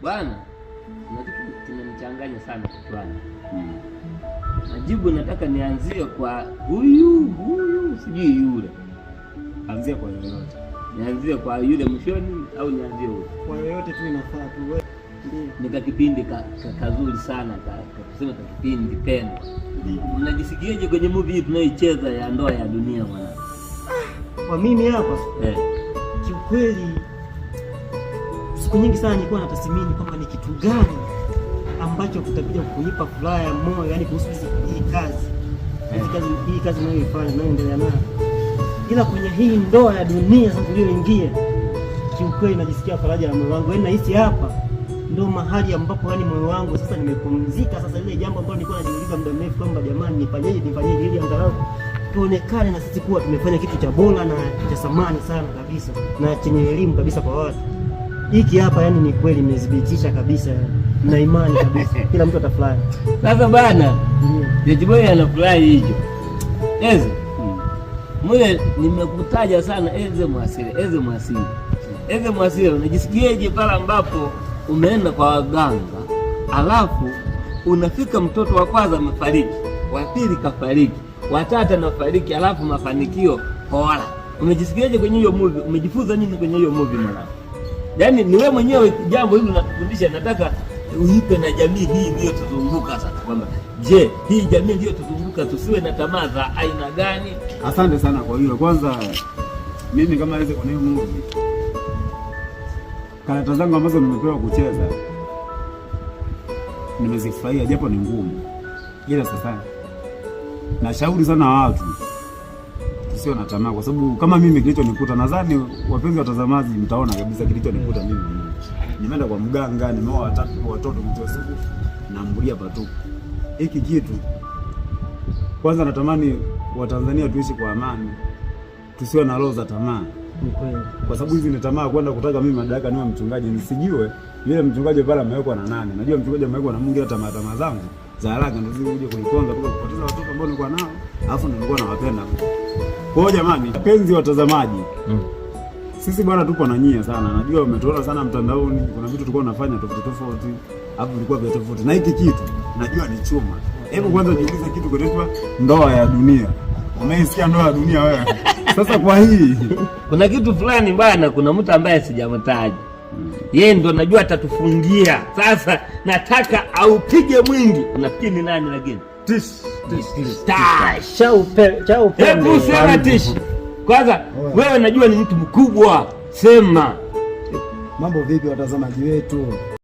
Bwana, kuna kitu kinanichanganya sana kichwani. Majibu nataka nianzie kwa huyu sijui yule. Anzia kwa yoyote. Nianzie kwa yule mwishoni au nianzie huko? Kwa yoyote tu inafaa tu. Wewe nika kipindi kazuri sana kusema kipindi pendwa. Unajisikiaje kwenye movie hii tunayoicheza ya Ndoa ya Dunia mwana? Kwa mimi hapa kiukweli siku nyingi sana nilikuwa natathmini kwamba ni kitu gani ambacho kitakuja kunipa furaha ya moyo, yani kuhusu hii kazi. Hii kazi ninayoifanya naendelea nayo. Ila kwenye hii Ndoa ya Dunia sasa niliyoingia, kiukweli najisikia faraja ya moyo wangu. Yaani nahisi hapa ndio mahali ambapo yani moyo wangu sasa nimepumzika. Sasa ile jambo ambalo nilikuwa najiuliza muda mrefu kwamba jamani nifanyeje ili angalau tuonekane na sisi kuwa tumefanya kitu cha bora na cha thamani sana kabisa na chenye elimu kabisa kwa watu. Hiki hapa yani ni kweli nimedhibitisha kabisa na imani kabisa. Kila mtu atafurahi. Sasa bana, Jeboy anafurahi hicho. Mwe nimekutaja sana Eze Mwasile, unajisikiaje pale ambapo umeenda kwa waganga, alafu unafika mtoto wa kwanza amefariki, wa pili kafariki, wa tatu anafariki, alafu mafanikio hola. Umejisikiaje kwenye hiyo movie? Umejifunza nini kwenye hiyo movie mwana? Yaani ni wewe mwenyewe jambo hili unatufundisha, nataka uipe na jamii hii ndio tuzunguka sasa, kwamba je, hii jamii ndio tuzunguka tusiwe na tamaa za aina gani? Asante sana kwa hiyo. Kwanza mimi kama hizo kwenye movie, karata zangu ambazo nimepewa kucheza nimezifurahia, japo ni ngumu. Ila sasa nashauri sana watu sio na tamaa, kwa sababu kama mimi kilichonikuta, nadhani wapenzi watazamaji mtaona kabisa kilichonikuta mimi. Nimeenda kwa mganga, nimeoa watoto mtu siku naambulia patupu. Hiki kitu kwanza natamani Watanzania tuishi kwa amani, tusiwe na roho za tamaa. Kwa sababu hizi ni tamaa kwenda kutaka mimi madaraka niwe mchungaji, nisijue yule mchungaji pale amewekwa na nani. Najua mchungaji amewekwa na Mungu, hata tamaa zangu za haraka ndio zije kuniponza kwa kupoteza watoto ambao nilikuwa nao, alafu nilikuwa nawapenda. Kwa hiyo jamani, wapenzi watazamaji, sisi bwana tupo na nyie sana. Najua umetuona sana mtandaoni, kuna vitu tulikuwa tunafanya tofauti, hapo vilikuwa vya tofauti. Na hiki kitu najua ni chuma. Hebu kwanza jiulize kitu kinaitwa Ndoa ya Dunia. Umeisikia Ndoa ya Dunia wewe? Sasa kwa hii kuna kitu fulani bwana, kuna mtu ambaye sijamtaja. Yeye ndo najua atatufungia. Sasa nataka aupige mwingi. Unafikiri ni nani lakini? Tish. Hebu sema Tish. Kwanza wewe najua ni mtu mkubwa. Sema. Mambo vipi watazamaji wetu?